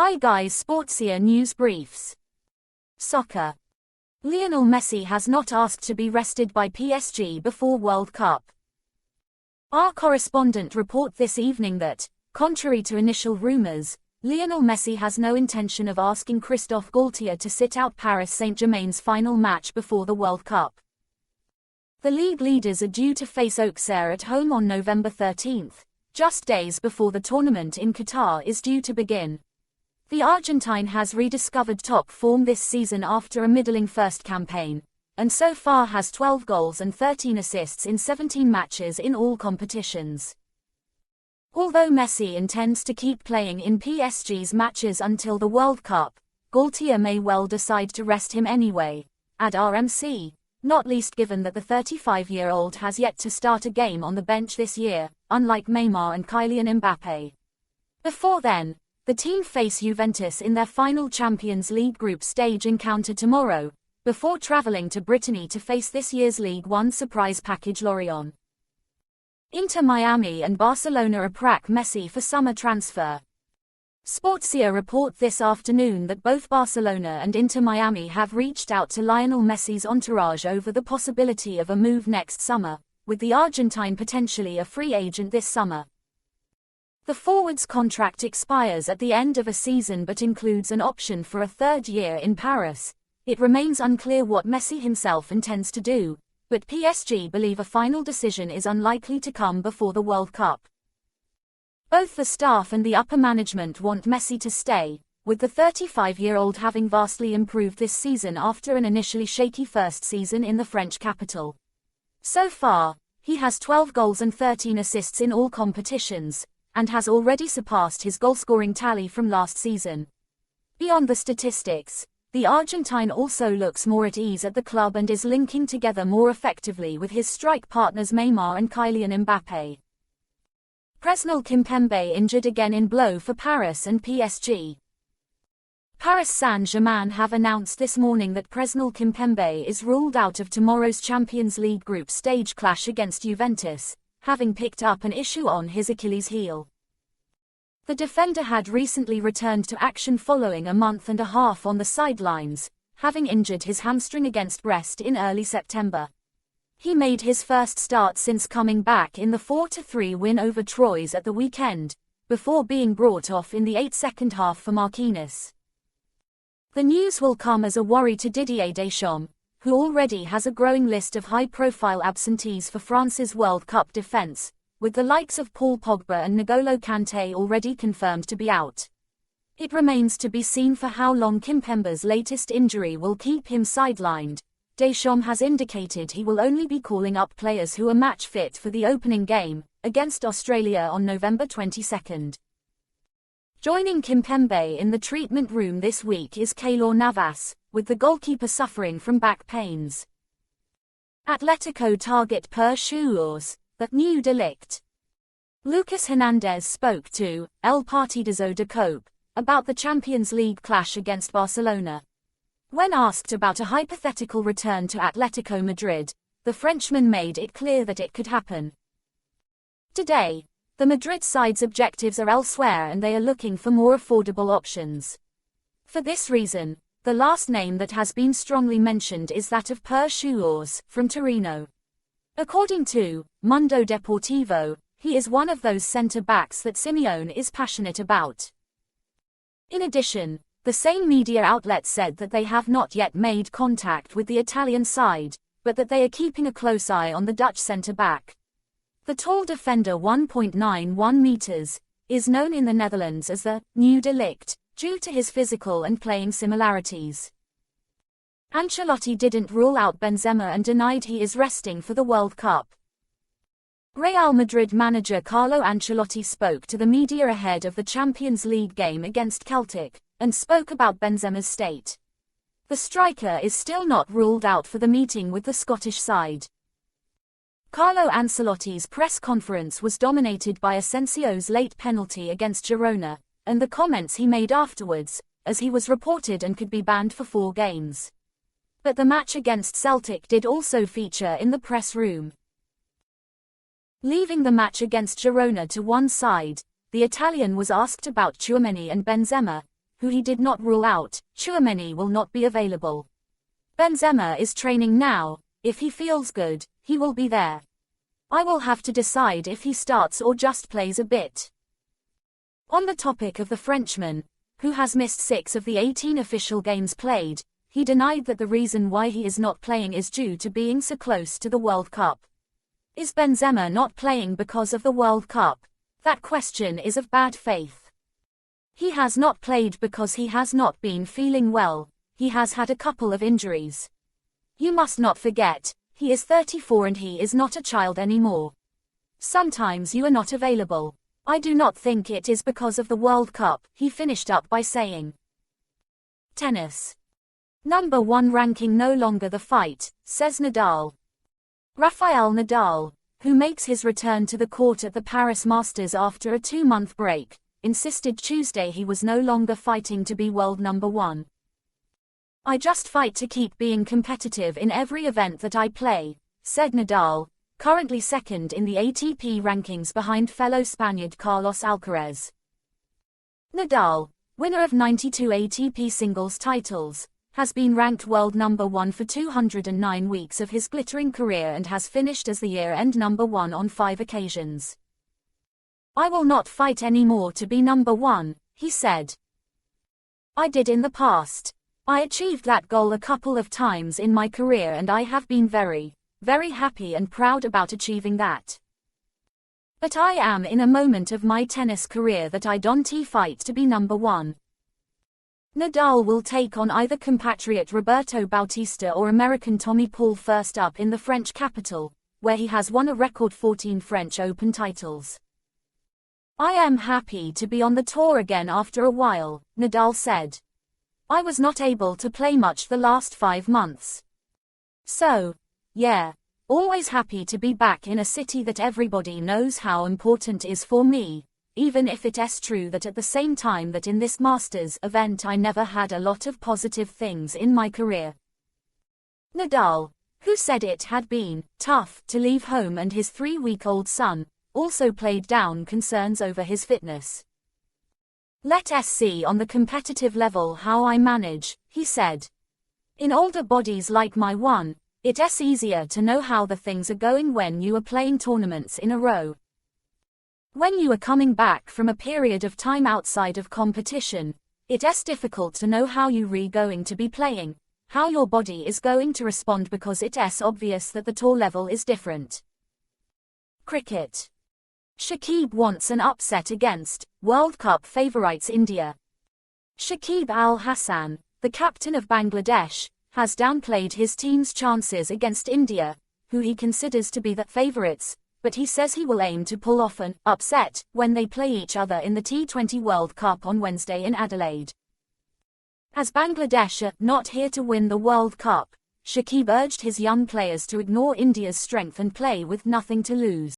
Hi guys, Sportsia News Briefs. Soccer. Lionel Messi has not asked to be rested by PSG before World Cup. Our correspondent report this evening that, contrary to initial rumors, Lionel Messi has no intention of asking Christophe Galtier to sit out Paris Saint-Germain's final match before the World Cup. The league leaders are due to face Auxerre at home on November 13, just days before the tournament in Qatar is due to begin. The Argentine has rediscovered top form this season after a middling first campaign, and so far has 12 goals and 13 assists in 17 matches in all competitions. Although Messi intends to keep playing in PSG's matches until the World Cup, Galtier may well decide to rest him anyway, at RMC, not least given that the 35-year-old has yet to start a game on the bench this year, unlike Neymar and Kylian Mbappe. Before then, the team face Juventus in their final Champions League group stage encounter tomorrow, before travelling to Brittany to face this year's League One surprise package Lorient. Inter Miami and Barcelona apprach Messi for summer transfer. Sportsia report this afternoon that both Barcelona and Inter Miami have reached out to Lionel Messi's entourage over the possibility of a move next summer, with the Argentine potentially a free agent this summer. The forward's contract expires at the end of a season but includes an option for a third year in Paris. It remains unclear what Messi himself intends to do, but PSG believe a final decision is unlikely to come before the World Cup. Both the staff and the upper management want Messi to stay, with the 35-year-old having vastly improved this season after an initially shaky first season in the French capital. So far, he has 12 goals and 13 assists in all competitions, and has already surpassed his goal-scoring tally from last season. Beyond the statistics, the Argentine also looks more at ease at the club and is linking together more effectively with his strike partners Neymar and Kylian Mbappe. Presnel Kimpembe injured again in blow for Paris and PSG. Paris Saint-Germain have announced this morning that Presnel Kimpembe is ruled out of tomorrow's Champions League group stage clash against Juventus, having picked up an issue on his Achilles heel. The defender had recently returned to action following a month and a half on the sidelines, having injured his hamstring against Brest in early September. He made his first start since coming back in the 4-3 win over Troyes at the weekend, before being brought off in the 8th half for Marquinhos. The news will come as a worry to Didier Deschamps, who already has a growing list of high-profile absentees for France's World Cup defence, with the likes of Paul Pogba and N'Golo Kanté already confirmed to be out. It remains to be seen for how long Kimpembe's latest injury will keep him sidelined. Deschamps has indicated he will only be calling up players who are match-fit for the opening game, against Australia on November 22. Joining Kimpembe in the treatment room this week is Keylor Navas, with the goalkeeper suffering from back pains. Atletico target Perr Schuurs, but new Ligt. Lucas Hernandez spoke to El Partidazo de Cope about the Champions League clash against Barcelona. When asked about a hypothetical return to Atletico Madrid, the Frenchman made it clear that it could happen. Today, the Madrid side's objectives are elsewhere and they are looking for more affordable options. For this reason, the last name that has been strongly mentioned is that of Perr Schuurs, from Torino. According to Mundo Deportivo, he is one of those centre-backs that Simeone is passionate about. In addition, the same media outlet said that they have not yet made contact with the Italian side, but that they are keeping a close eye on the Dutch centre-back. The tall defender 1.91 meters, is known in the Netherlands as the new Ligt, due to his physical and playing similarities. Ancelotti didn't rule out Benzema and denied he is resting for the World Cup. Real Madrid manager Carlo Ancelotti spoke to the media ahead of the Champions League game against Celtic, and spoke about Benzema's state. The striker is still not ruled out for the meeting with the Scottish side. Carlo Ancelotti's press conference was dominated by Asensio's late penalty against Girona, and the comments he made afterwards, as he was reported and could be banned for 4 games. But the match against Celtic did also feature in the press room. Leaving the match against Girona to one side, the Italian was asked about Tchouaméni and Benzema, who he did not rule out. Tchouaméni will not be available. Benzema is training now. If he feels good, he will be there. I will have to decide if he starts or just plays a bit. On the topic of the Frenchman, who has missed 6 of the 18 official games played, he denied that the reason why he is not playing is due to being so close to the World Cup. Is Benzema not playing because of the World Cup? That question is of bad faith. He has not played because he has not been feeling well. He has had a couple of injuries. You must not forget, he is 34 and he is not a child anymore. Sometimes you are not available. I do not think it is because of the World Cup, he finished up by saying. Tennis. Number 1 ranking no longer the fight, says Nadal. Rafael Nadal, who makes his return to the court at the Paris Masters after a 2-month break, insisted Tuesday he was no longer fighting to be world number 1. I just fight to keep being competitive in every event that I play, said Nadal, currently second in the ATP rankings behind fellow Spaniard Carlos Alcaraz. Nadal, winner of 92 ATP singles titles, has been ranked world number 1 for 209 weeks of his glittering career and has finished as the year-end number 1 on 5 occasions. I will not fight anymore to be number 1, he said. I did in the past. I achieved that goal a couple of times in my career and I have been very, very happy and proud about achieving that. But I am in a moment of my tennis career that I don't fight to be number 1. Nadal will take on either compatriot Roberto Bautista or American Tommy Paul first up in the French capital, where he has won a record 14 French Open titles. I am happy to be on the tour again after a while, Nadal said. I was not able to play much the last 5 months. So, yeah, always happy to be back in a city that everybody knows how important is for me, even if it is true that at the same time that in this Masters event I never had a lot of positive things in my career. Nadal, who said it had been tough to leave home and his 3-week-old son, also played down concerns over his fitness. Let's see on the competitive level how I manage, he said. In older bodies like my one, it's easier to know how the things are going when you are playing tournaments in a row. When you are coming back from a period of time outside of competition, it's difficult to know how you are going to be playing, how your body is going to respond because it's obvious that the tour level is different. Cricket. Shakib wants an upset against World Cup favourites India. Shakib Al Hassan, the captain of Bangladesh, has downplayed his team's chances against India, who he considers to be the favourites, but he says he will aim to pull off an upset when they play each other in the T20 World Cup on Wednesday in Adelaide. As Bangladesh are not here to win the World Cup, Shakib urged his young players to ignore India's strength and play with nothing to lose.